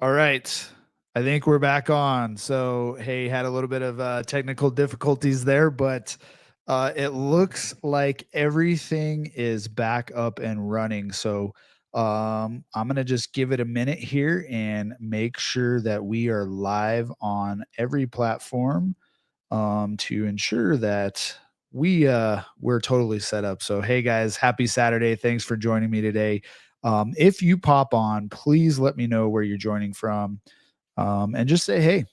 All right. I think we're back on. So, hey, had a little bit of technical difficulties there, but it looks like everything is back up and running. So, I'm going to just give it a minute here and make sure that we are live on every platform to ensure that we're totally set up. So, hey guys, happy Saturday. Thanks for joining me today. If you pop on, please let me know where you're joining from, and just say hey,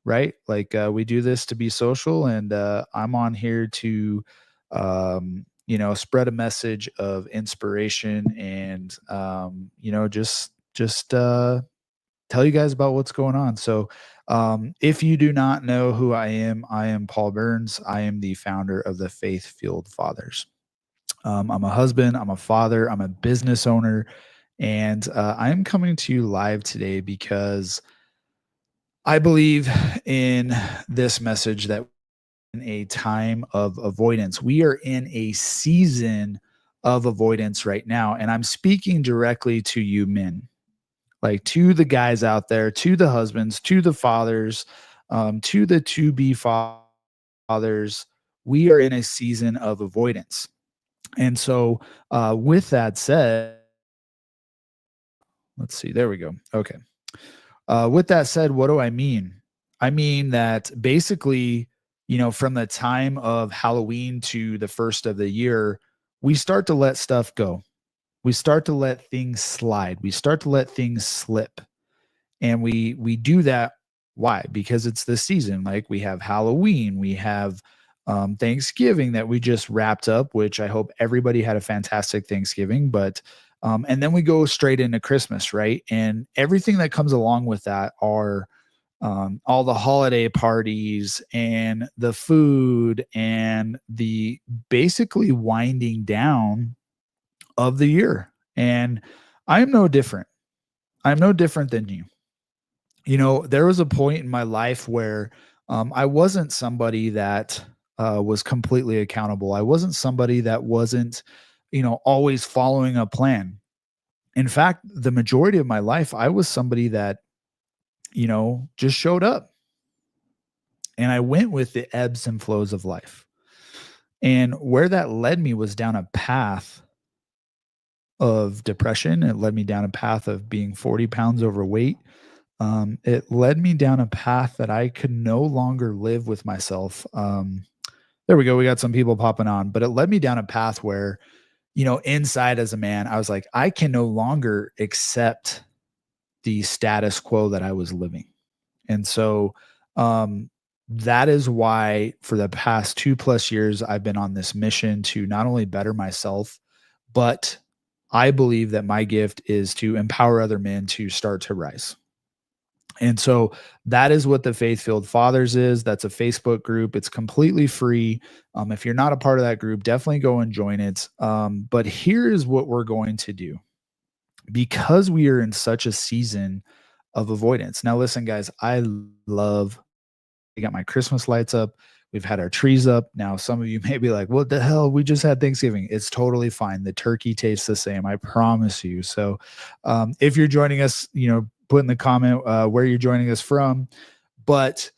right? Like we do this to be social, and I'm on here to, spread a message of inspiration and, just tell you guys about what's going on. So, if you do not know who I am Paul Burns. I am the founder of the Faith Fueled Fathers. I'm a husband, I'm a father, I'm a business owner, and I'm coming to you live today because I believe in this message that in a time of avoidance, we are in a season of avoidance right now. And I'm speaking directly to you men, like to the guys out there, to the husbands, to the fathers, to the to be fathers. We are in a season of avoidance. And so, with that said, let's see, there we go. Okay. With that said, what do I mean? I mean that basically, from the time of Halloween to the first of the year, we start to let stuff go. We start to let things slide. We start to let things slip. And we do that. Why? Because it's the season. Like we have Halloween, we have Thanksgiving that we just wrapped up, which I hope everybody had a fantastic Thanksgiving. But and then we go straight into Christmas, right? And everything that comes along with that are all the holiday parties and the food and the basically winding down of the year. And I'm no different. I'm no different than you. There was a point in my life where I wasn't somebody that was completely accountable. I wasn't somebody that wasn't, always following a plan. In fact, the majority of my life, I was somebody that, just showed up and I went with the ebbs and flows of life. And where that led me was down a path of depression. It led me down a path of being 40 pounds overweight. It led me down a path that I could no longer live with myself. There we go. We got some people popping on, but it led me down a path where, inside as a man, I was like, I can no longer accept the status quo that I was living. And so, that is why for the past 2+ years, I've been on this mission to not only better myself, but I believe that my gift is to empower other men to start to rise. And so that is what the Faith Filled Fathers is. That's a Facebook group. It's completely free. If you're not a part of that group, definitely go and join it. But here is what we're going to do because we are in such a season of avoidance. Now, listen, guys, I got my Christmas lights up. We've had our trees up. Now, some of you may be like, what the hell? We just had Thanksgiving. It's totally fine. The turkey tastes the same. I promise you. So, if you're joining us, put in the comment where you're joining us from. But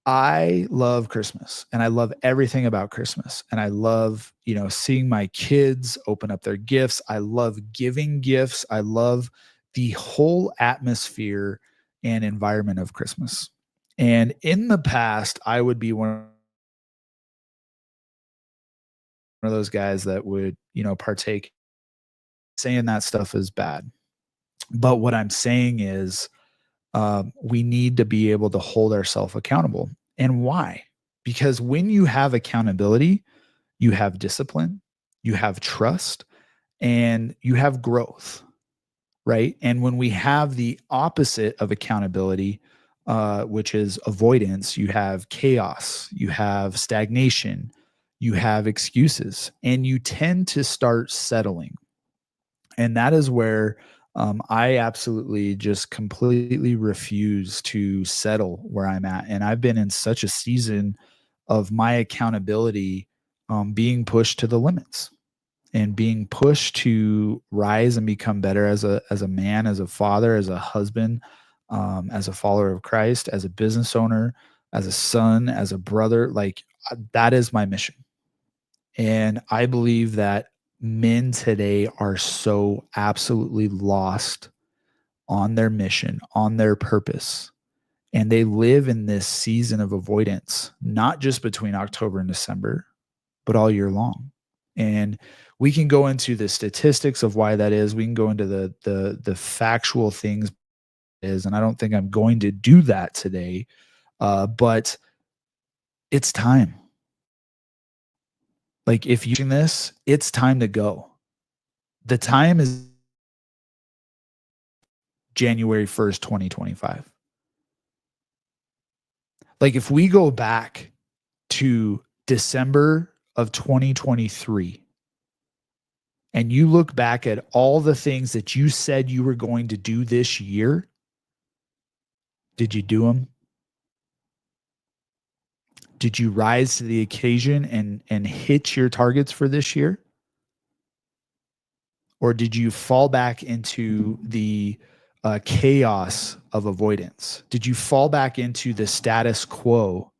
I love Christmas and I love everything about Christmas. And I love, seeing my kids open up their gifts. I love giving gifts. I love the whole atmosphere and environment of Christmas. And in the past, I would be one of those guys that would, partake saying that stuff is bad. But what I'm saying is, we need to be able to hold ourselves accountable. And why? Because when you have accountability, you have discipline, you have trust, and you have growth, right? And when we have the opposite of accountability, which is avoidance, you have chaos, you have stagnation, you have excuses, and you tend to start settling. And that is where I absolutely just completely refuse to settle where I'm at. And I've been in such a season of my accountability being pushed to the limits and being pushed to rise and become better as a man, as a father, as a husband. as a follower of Christ, as a business owner, as a son, as a brother. Like that is my mission. And I believe that men today are so absolutely lost on their mission, on their purpose. And they live in this season of avoidance, not just between October and December, but all year long. And we can go into the statistics of why that is. We can go into the factual things is, and I don't think I'm going to do that today. But it's time. Like if you're doing this, it's time to go. The time is January 1st, 2025. Like if we go back to December of 2023 and you look back at all the things that you said you were going to do this year, did you do them? Did you rise to the occasion and hit your targets for this year? Or did you fall back into the chaos of avoidance? Did you fall back into the status quo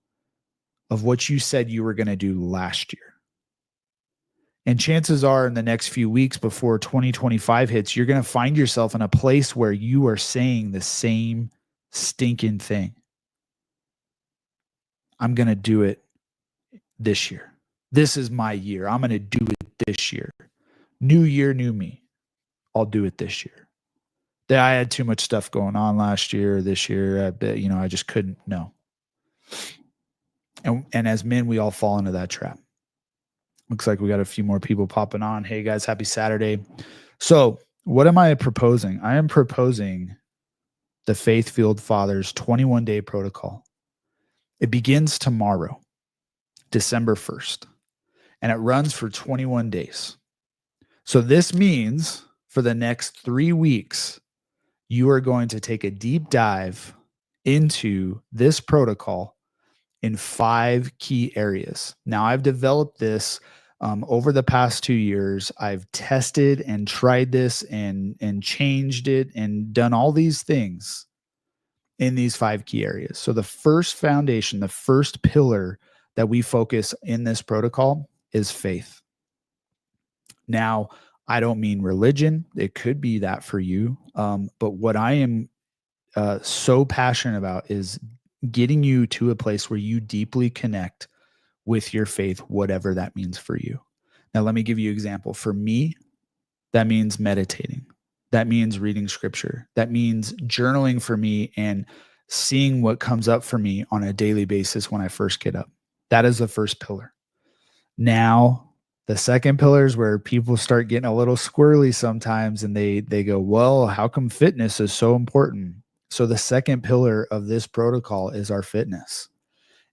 of what you said you were going to do last year? And chances are in the next few weeks before 2025 hits, you're going to find yourself in a place where you are saying the same stinking thing. I'm going to do it this year. This is my year. I'm going to do it this year. New year, new me. I'll do it this year. I had too much stuff going on last year, this year. I just couldn't. No. And as men, we all fall into that trap. Looks like we got a few more people popping on. Hey guys, happy Saturday. So what am I proposing? I am proposing the Faith-Filled Fathers 21-day protocol. It begins tomorrow, December 1st, and it runs for 21 days. So this means for the next 3 weeks, you are going to take a deep dive into this protocol in 5 key areas. Now, I've developed this over the past 2 years. I've tested and tried this and changed it and done all these things in these 5 key areas. So the first foundation, the first pillar that we focus in this protocol is faith. Now, I don't mean religion. It could be that for you. But what I am so passionate about is getting you to a place where you deeply connect with your faith, whatever that means for you. Now, let me give you an example. For me, that means meditating. That means reading scripture. That means journaling for me and seeing what comes up for me on a daily basis when I first get up. That is the first pillar. Now, the second pillar is where people start getting a little squirrely sometimes and they go, well, how come fitness is so important? So the second pillar of this protocol is our fitness.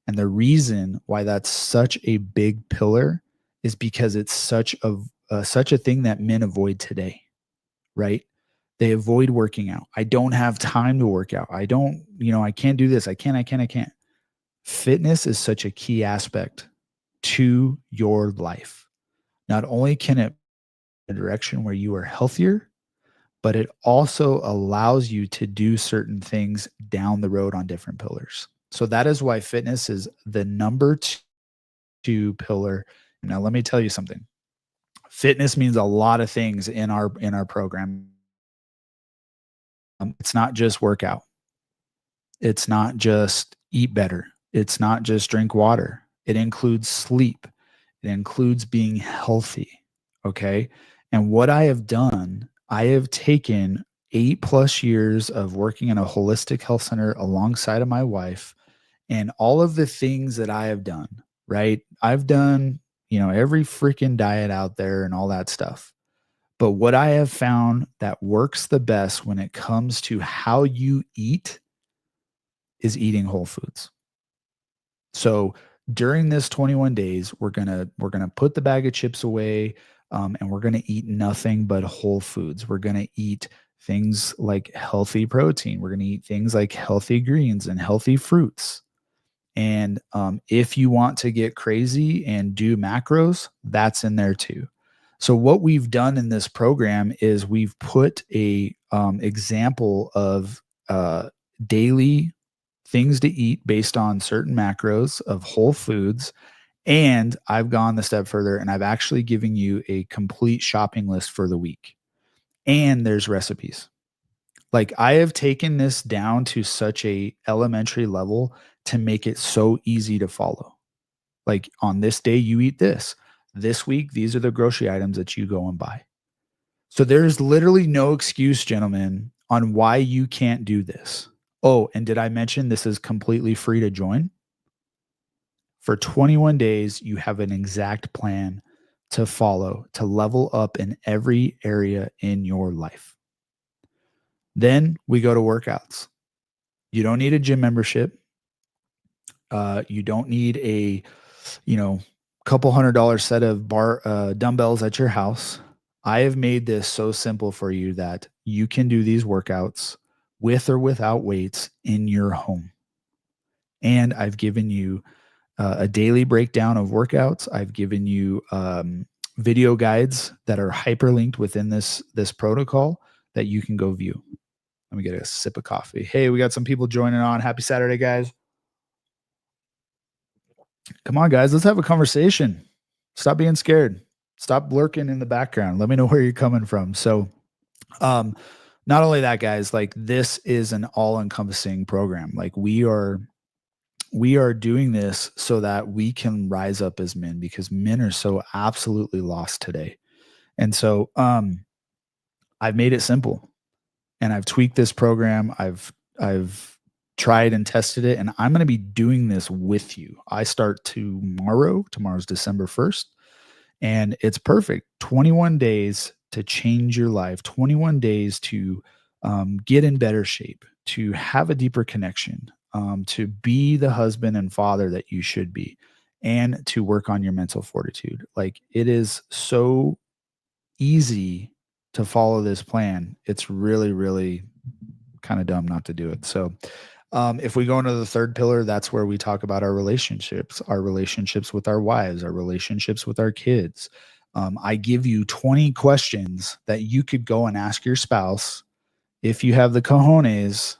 And the reason why that's such a big pillar is because it's such a thing that men avoid today, right? They avoid working out. I don't have time to work out. I can't do this. I can't. Fitness is such a key aspect to your life. Not only can it be a direction where you are healthier, but it also allows you to do certain things down the road on different pillars. So that is why fitness is the number 2 pillar. Now, let me tell you something. Fitness means a lot of things in our program. It's not just workout. It's not just eat better. It's not just drink water. It includes sleep. It includes being healthy. Okay. And what I have done, I have taken 8+ years of working in a holistic health center alongside of my wife, and all of the things that I have done, right? I've done, every freaking diet out there and all that stuff. But what I have found that works the best when it comes to how you eat is eating whole foods. So during this 21 days, we're gonna put the bag of chips away, and we're gonna eat nothing but whole foods. We're gonna eat things like healthy protein. We're gonna eat things like healthy greens and healthy fruits. And if you want to get crazy and do macros, that's in there too. So what we've done in this program is we've put a example of daily things to eat based on certain macros of whole foods. And I've gone the step further and I've actually given you a complete shopping list for the week. And there's recipes. Like I have taken this down to such a elementary level to make it so easy to follow. Like on this day you eat this. This week these are the grocery items that you go and buy. So there's literally no excuse, gentlemen, on why you can't do this. Oh, and did I mention this is completely free to join? For 21 days, you have an exact plan to follow to level up in every area in your life. Then we go to workouts. You don't need a gym membership. You don't need a, couple $100 set of dumbbells at your house. I have made this so simple for you that you can do these workouts with or without weights in your home. And I've given you a daily breakdown of workouts. I've given you video guides that are hyperlinked within this protocol that you can go view. Let me get a sip of coffee. Hey, we got some people joining on. Happy Saturday, guys. Come on, guys. Let's have a conversation. Stop being scared. Stop lurking in the background. Let me know where you're coming from. So, not only that, guys, like this is an all-encompassing program. Like we are doing this so that we can rise up as men because men are so absolutely lost today. And so, I've made it simple and I've tweaked this program. I've tried and tested it, and I'm going to be doing this with you. I start tomorrow. Tomorrow's December 1st, and it's perfect. 21 days to change your life, 21 days to get in better shape, to have a deeper connection, to be the husband and father that you should be, and to work on your mental fortitude. Like it is so easy to follow this plan. It's really, really kind of dumb not to do it. So, if we go into the third pillar, that's where we talk about our relationships with our wives, our relationships with our kids. I give you 20 questions that you could go and ask your spouse if you have the cojones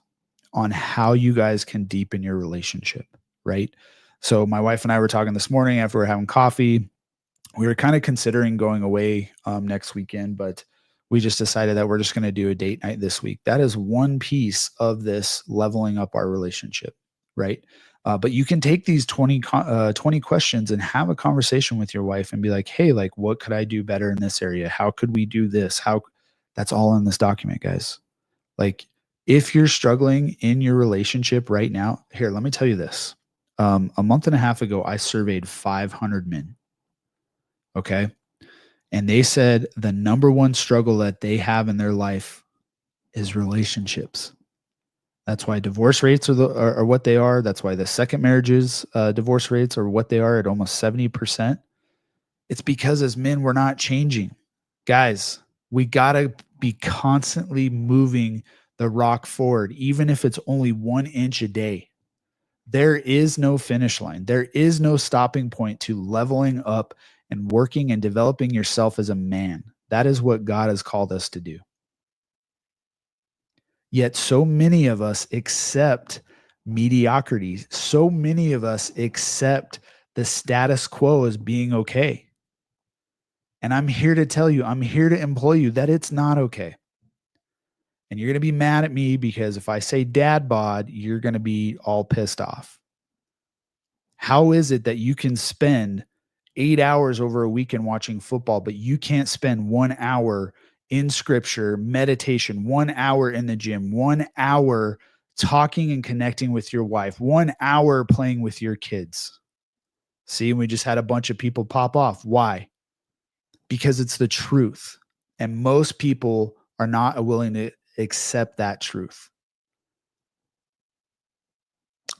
on how you guys can deepen your relationship, right? So my wife and I were talking this morning after we were having coffee. We were kind of considering going away next weekend, but we just decided that we're just going to do a date night this week. That is one piece of this leveling up our relationship, right? But you can take these 20 questions and have a conversation with your wife and be like, hey, like, what could I do better in this area? How could we do this? That's all in this document, guys. Like, if you're struggling in your relationship right now, here, let me tell you this. A month and a half ago, I surveyed 500 men. Okay. And they said the number one struggle that they have in their life is relationships. That's why divorce rates are what they are. That's why the second marriages divorce rates are what they are at almost 70%. It's because as men, we're not changing. Guys, we got to be constantly moving the rock forward, even if it's only 1 inch a day. There is no finish line. There is no stopping point to leveling up and working and developing yourself as a man. That is what God has called us to do. Yet so many of us accept mediocrity. So many of us accept the status quo as being okay. And I'm here to tell you, I'm here to employ you that it's not okay. And you're going to be mad at me because if I say dad bod, you're going to be all pissed off. How is it that you can spend 8 hours over a weekend watching football, but you can't spend 1 hour in scripture, meditation, 1 hour in the gym, 1 hour talking and connecting with your wife, 1 hour playing with your kids? See, we just had a bunch of people pop off. Why? Because it's the truth. And most people are not willing to accept that truth.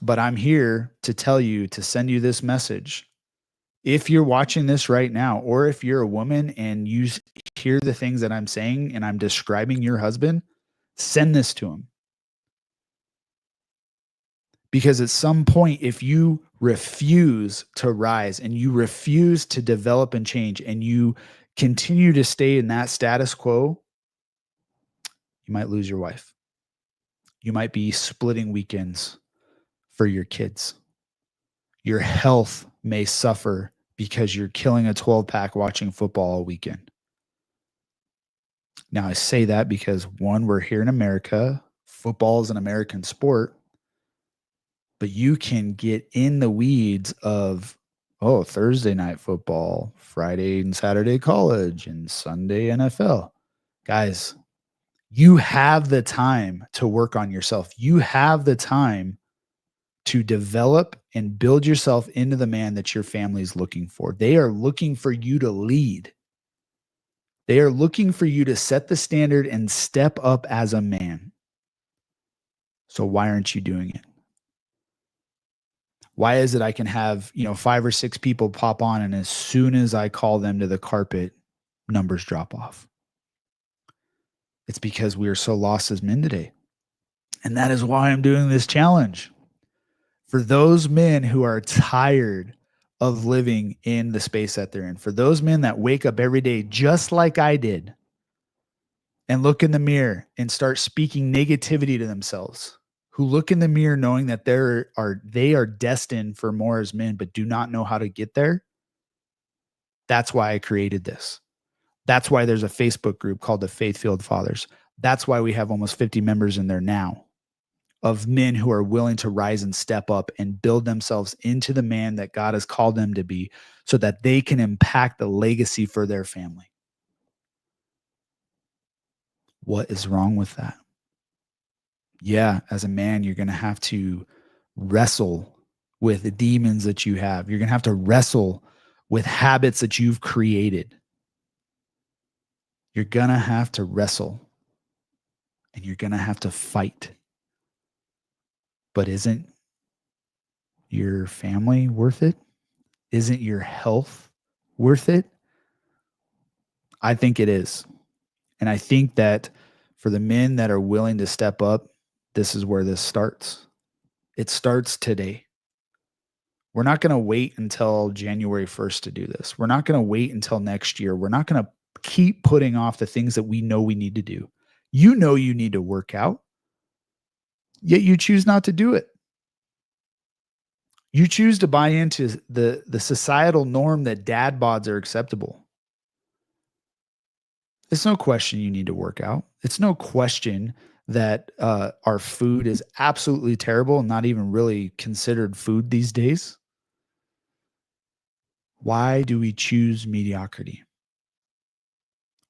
But I'm here to tell you, to send you this message. If you're watching this right now, or if you're a woman and you hear the things that I'm saying and I'm describing your husband, send this to him. Because at some point, if you refuse to rise and you refuse to develop and change and you continue to stay in that status quo, you might lose your wife. You might be splitting weekends for your kids. Your health may suffer because you're killing a 12-pack watching football all weekend. Now, I say that because one, we're here in America. Football is an American sport, but you can get in the weeds of, oh, Thursday night football, Friday and Saturday college, and Sunday NFL. Guys, you have the time to work on yourself. You have the time to develop and build yourself into the man that your family is looking for. They are looking for you to lead. They are looking for you to set the standard and step up as a man. So why aren't you doing it? Why is it I can have, 5 or 6 people pop on and as soon as I call them to the carpet, numbers drop off? It's because we are so lost as men today. And that is why I'm doing this challenge. For those men who are tired of living in the space that they're in, for those men that wake up every day just like I did and look in the mirror and start speaking negativity to themselves, who look in the mirror knowing that they are destined for more as men but do not know how to get there. That's why I created this. That's why there's a Facebook group called the Faith-Filled Fathers. That's why we have almost 50 members in there now, of men who are willing to rise and step up and build themselves into the man that God has called them to be so that they can impact the legacy for their family. What is wrong with that? Yeah, as a man, you're going to have to wrestle with the demons that you have. You're going to have to wrestle with habits that you've created. You're going to have to wrestle and you're going to have to fight. But isn't your family worth it? Isn't your health worth it? I think it is. And I think that for the men that are willing to step up, this is where this starts. It starts today. We're not going to wait until January 1st to do this. We're not going to wait until next year. We're not going to keep putting off the things that we know we need to do. You know you need to work out, yet you choose not to do it. You choose to buy into the societal norm that dad bods are acceptable. It's no question you need to work out. It's no question that our food is absolutely terrible and not even really considered food these days. Why do we choose mediocrity?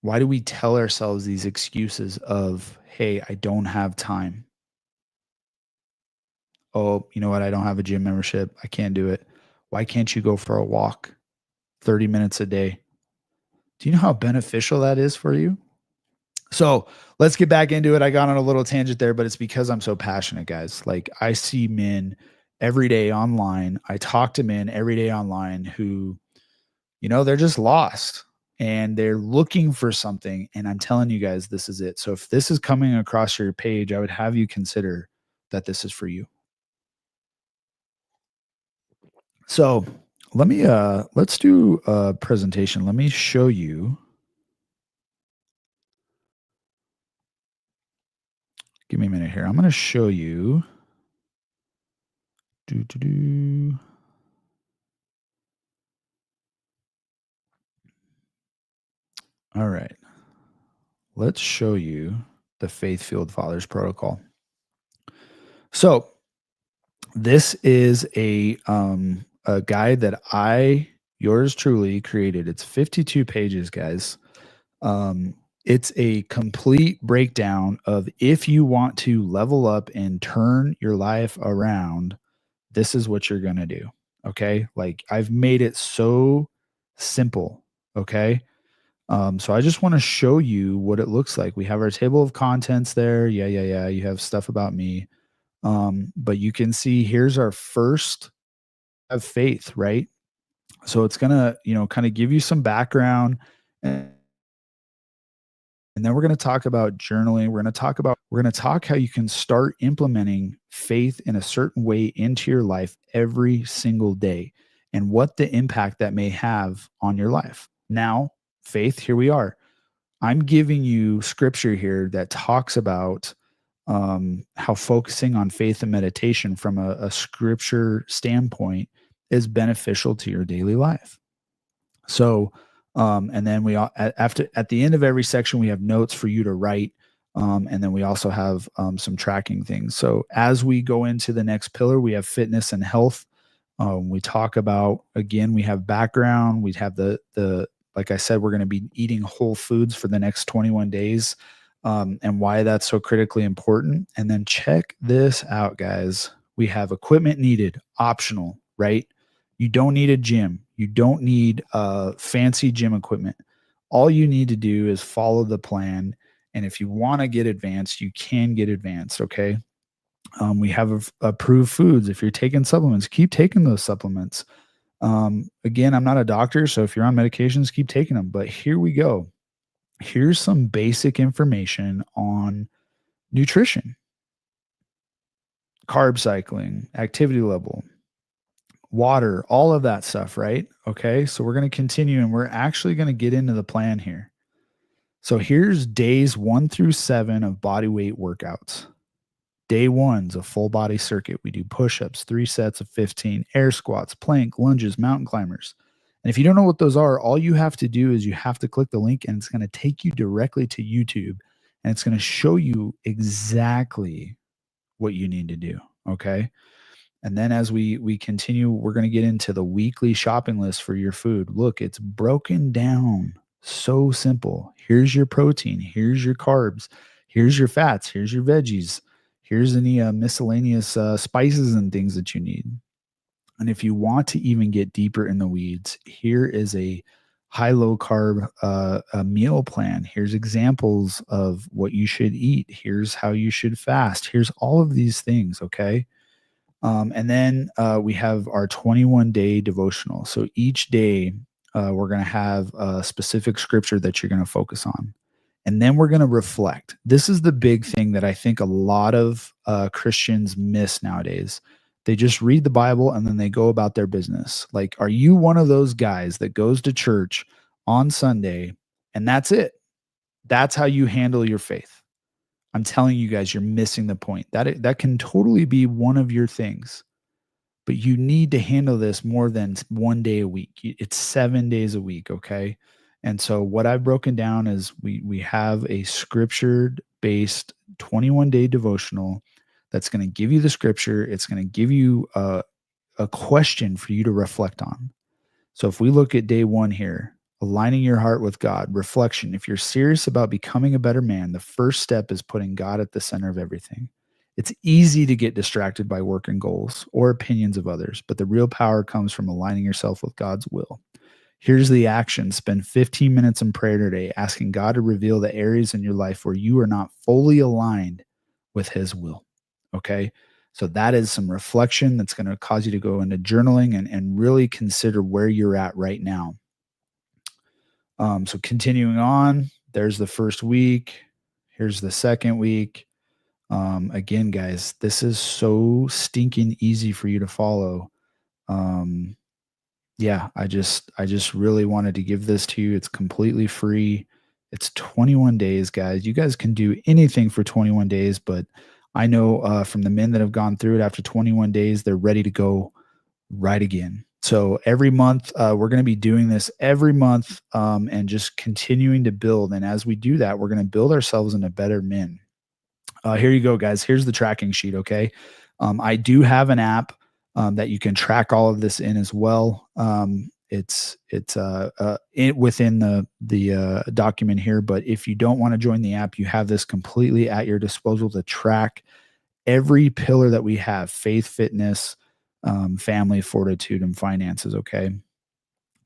Why do we tell ourselves these excuses of, hey, I don't have time? Oh, you know what? I don't have a gym membership. I can't do it. Why can't you go for a walk 30 minutes a day? Do you know how beneficial that is for you? So let's get back into it. I got on a little tangent there, but it's because I'm so passionate, guys. Like, I see men every day online. I talk to men every day online who, they're just lost and they're looking for something. And I'm telling you guys, this is it. So if this is coming across your page, I would have you consider that this is for you. So let's do a presentation. Let me show you. Give me a minute here. I'm going to show you. All right. Let's show you the Faith-Filled Fathers protocol. So this is a guide that yours truly, created. It's 52 pages, guys. It's a complete breakdown of, if you want to level up and turn your life around, this is what you're going to do. Okay. Like, I've made it so simple. Okay. So I just want to show you what it looks like. We have our table of contents there. Yeah. You have stuff about me. But you can see here's our first of faith, right? So it's gonna, kind of give you some background, and then we're going to talk about journaling. We're going to talk how you can start implementing faith in a certain way into your life every single day and what the impact that may have on your life. Now, faith, here we are. I'm giving you scripture here that talks about how focusing on faith and meditation from a scripture standpoint is beneficial to your daily life. So, and then after at the end of every section, we have notes for you to write. And then we also have some tracking things. So as we go into the next pillar, we have fitness and health. We talk about, again, we have background. We have like I said, we're going to be eating whole foods for the next 21 days, and why that's so critically important. And then check this out, guys. We have equipment needed, optional, right? You don't need a gym. You don't need fancy gym equipment. All you need to do is follow the plan. And if you want to get advanced, you can get advanced. Okay. We have approved foods. If you're taking supplements, keep taking those supplements. Again, I'm not a doctor, so if you're on medications, keep taking them. But here we go. Here's some basic information on nutrition, carb cycling, activity level, water, all of that stuff, right? Okay, so we're going to continue and we're actually going to get into the plan here. So here's days 1 through 7 of body weight workouts. Day one's a full body circuit. We do push ups, 3 sets of 15, air squats, plank, lunges, mountain climbers. And if you don't know what those are, all you have to do is you have to click the link and it's going to take you directly to YouTube and it's going to show you exactly what you need to do. Okay. And then as we continue, we're going to get into the weekly shopping list for your food. Look, it's broken down so simple. Here's your protein, here's your carbs, here's your fats, here's your veggies, here's any miscellaneous spices and things that you need. And if you want to even get deeper in the weeds, here is a high low carb a meal plan. Here's examples of what you should eat. Here's how you should fast. Here's all of these things. Okay. And then we have our 21-day devotional. So each day we're going to have a specific scripture that you're going to focus on. And then we're going to reflect. This is the big thing that I think a lot of Christians miss nowadays. They just read the Bible and then they go about their business. Like, are you one of those guys that goes to church on Sunday and that's it? That's how you handle your faith. I'm telling you guys, you're missing the point. That can totally be one of your things, but you need to handle this more than one day a week. It's 7 days a week, okay? And so what I've broken down is we have a scripture-based 21-day devotional that's going to give you the scripture. It's going to give you a question for you to reflect on. So if we look at day one here, aligning your heart with God, reflection. If you're serious about becoming a better man, the first step is putting God at the center of everything. It's easy to get distracted by work and goals or opinions of others, but the real power comes from aligning yourself with God's will. Here's the action. Spend 15 minutes in prayer today, asking God to reveal the areas in your life where you are not fully aligned with his will. Okay. So that is some reflection that's going to cause you to go into journaling and really consider where you're at right now. So continuing on, there's the first week. Here's the second week. Again, guys, this is so stinking easy for you to follow. Yeah, I just really wanted to give this to you. It's completely free. It's 21 days, guys. You guys can do anything for 21 days, but I know from the men that have gone through it after 21 days, they're ready to go right again. So every month, we're going to be doing this every month and just continuing to build. And as we do that, we're going to build ourselves into better men. Here you go, guys. Here's the tracking sheet. Okay. I do have an app that you can track all of this in as well. It's within the document here. But if you don't want to join the app, you have this completely at your disposal to track every pillar that we have: faith, fitness, family, fortitude, and finances. Okay.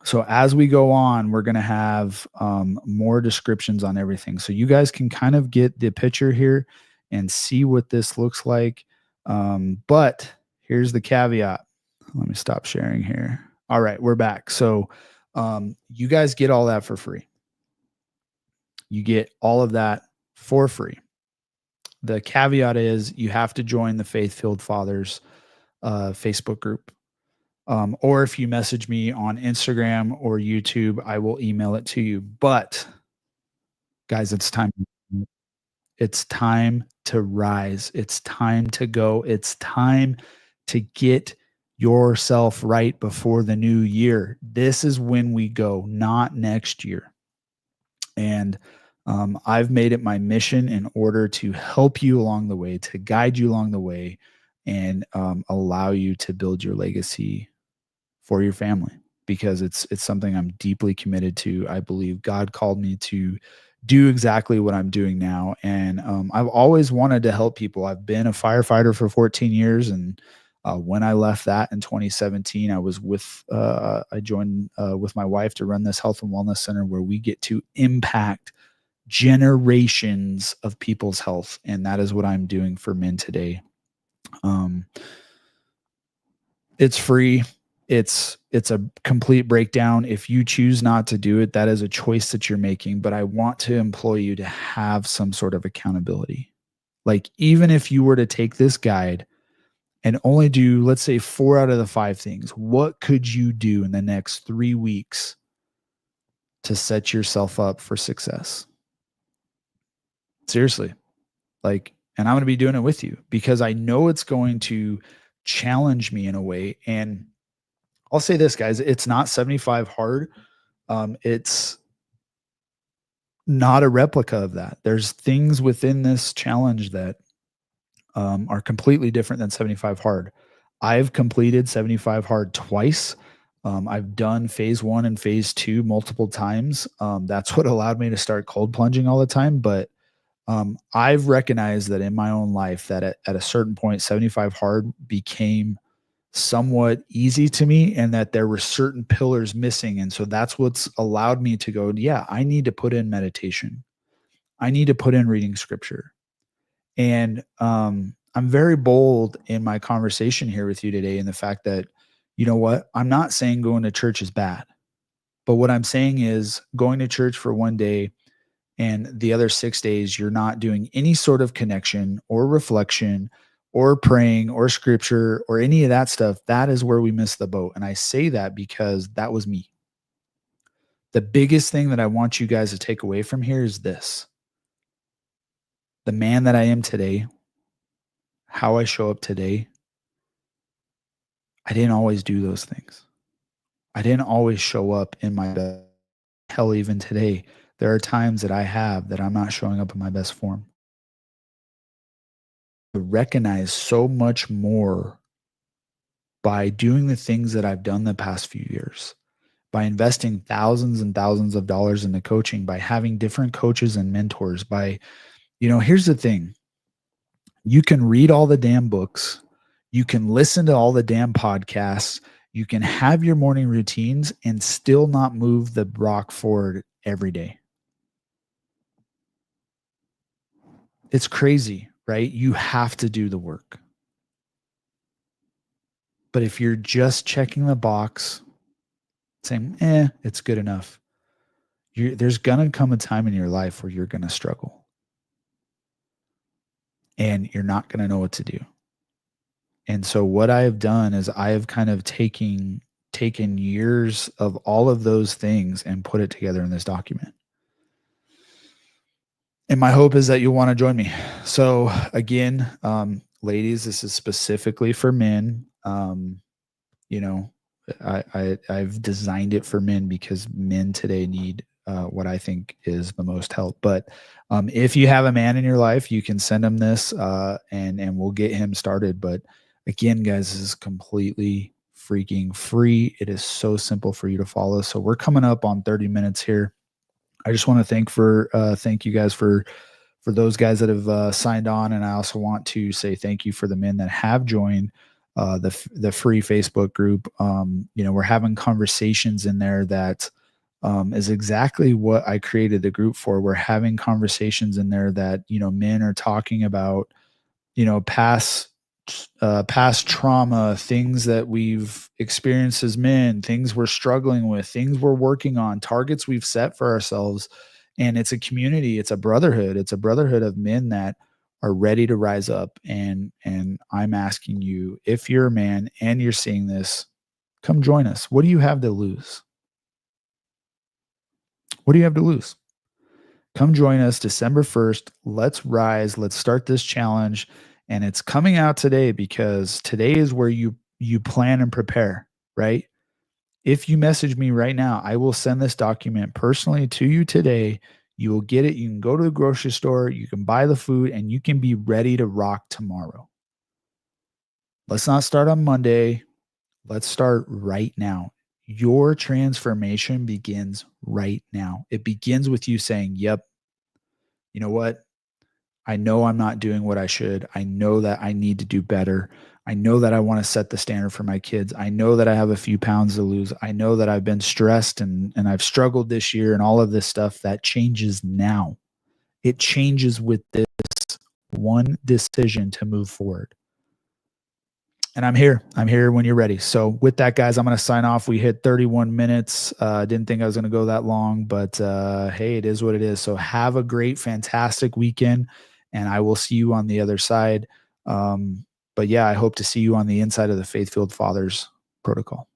So as we go on, we're going to have more descriptions on everything. So you guys can kind of get the picture here and see what this looks like. But here's the caveat. Let me stop sharing here. All right, we're back. So you guys get all that for free. You get all of that for free. The caveat is you have to join the Faith Filled Fathers Facebook group. Or if you message me on Instagram or YouTube, I will email it to you. But guys, it's time. It's time to rise. It's time to go. It's time to get yourself right before the new year. This is when we go, not next year. And I've made it my mission in order to help you along the way, to guide you along the way, and allow you to build your legacy for your family, because it's something I'm deeply committed to. I believe God called me to do exactly what I'm doing now, and I've always wanted to help people. I've been a firefighter for 14 years, and when I left that in 2017, I joined with my wife to run this health and wellness center where we get to impact generations of people's health, and that is what I'm doing for men today. Um, it's free. It's a complete breakdown. If you choose not to do it, that is a choice that you're making, but I want to employ you to have some sort of accountability. Like, even if you were to take this guide and only do, let's say, 4 out of the 5 things, what could you do in the next 3 weeks to set yourself up for success? Seriously. Like, and I'm going to be doing it with you because I know it's going to challenge me in a way. And I'll say this, guys, it's not 75 hard. It's not a replica of that. There's things within this challenge that are completely different than 75 hard. I've completed 75 hard twice. I've done phase 1 and phase 2 multiple times. That's what allowed me to start cold plunging all the time. But I've recognized that in my own life that at a certain point, 75 hard became somewhat easy to me, and that there were certain pillars missing. And so that's what's allowed me to go, yeah, I need to put in meditation. I need to put in reading scripture. And I'm very bold in my conversation here with you today in the fact that, you know what, I'm not saying going to church is bad, but what I'm saying is going to church for one day and the other 6 days you're not doing any sort of connection or reflection or praying or scripture or any of that stuff. That is where we miss the boat. And I say that because that was me. The biggest thing that I want you guys to take away from here is this: the man that I am today, how I show up today, I didn't always do those things. I didn't always show up in my best. Hell, even today, there are times that I have that I'm not showing up in my best form. To recognize so much more by doing the things that I've done the past few years, by investing thousands and thousands of dollars into coaching, by having different coaches and mentors, by, here's the thing. You can read all the damn books. You can listen to all the damn podcasts. You can have your morning routines and still not move the rock forward every day. It's crazy, right? You have to do the work. But if you're just checking the box, saying, it's good enough, there's going to come a time in your life where you're going to struggle and you're not going to know what to do. And so what I have done is I have kind of taken years of all of those things and put it together in this document. And my hope is that you'll want to join me. So again, ladies, this is specifically for men. I've designed it for men because men today need what I think is the most help. But if you have a man in your life, you can send him this and we'll get him started. But again, guys, this is completely freaking free. It is so simple for you to follow. So we're coming up on 30 minutes here. I just want to thank you guys for those guys that have signed on, and I also want to say thank you for the men that have joined the free Facebook group. We're having conversations in there that is exactly what I created the group for. We're having conversations in there that men are talking about past trauma, things that we've experienced as men, things we're struggling with, things we're working on, targets we've set for ourselves. And it's a community, it's a brotherhood of men that are ready to rise up. And I'm asking you, if you're a man and you're seeing this, come join us. What do you have to lose? What do you have to lose? Come join us December 1st. Let's rise. Let's start this challenge. And it's coming out today because today is where you plan and prepare, right? If you message me right now, I will send this document personally to you today. You will get it. You can go to the grocery store, you can buy the food, and you can be ready to rock tomorrow. Let's not start on Monday. Let's start right now. Your transformation begins right now. It begins with you saying, yep, you know what? I know I'm not doing what I should. I know that I need to do better. I know that I want to set the standard for my kids. I know that I have a few pounds to lose. I know that I've been stressed and I've struggled this year and all of this stuff. That changes now. It changes with this one decision to move forward. And I'm here. I'm here when you're ready. So with that, guys, I'm going to sign off. We hit 31 minutes. Didn't think I was going to go that long, but hey, it is what it is. So have a great, fantastic weekend, and I will see you on the other side. But yeah, I hope to see you on the inside of the Faith-Filled Fathers protocol.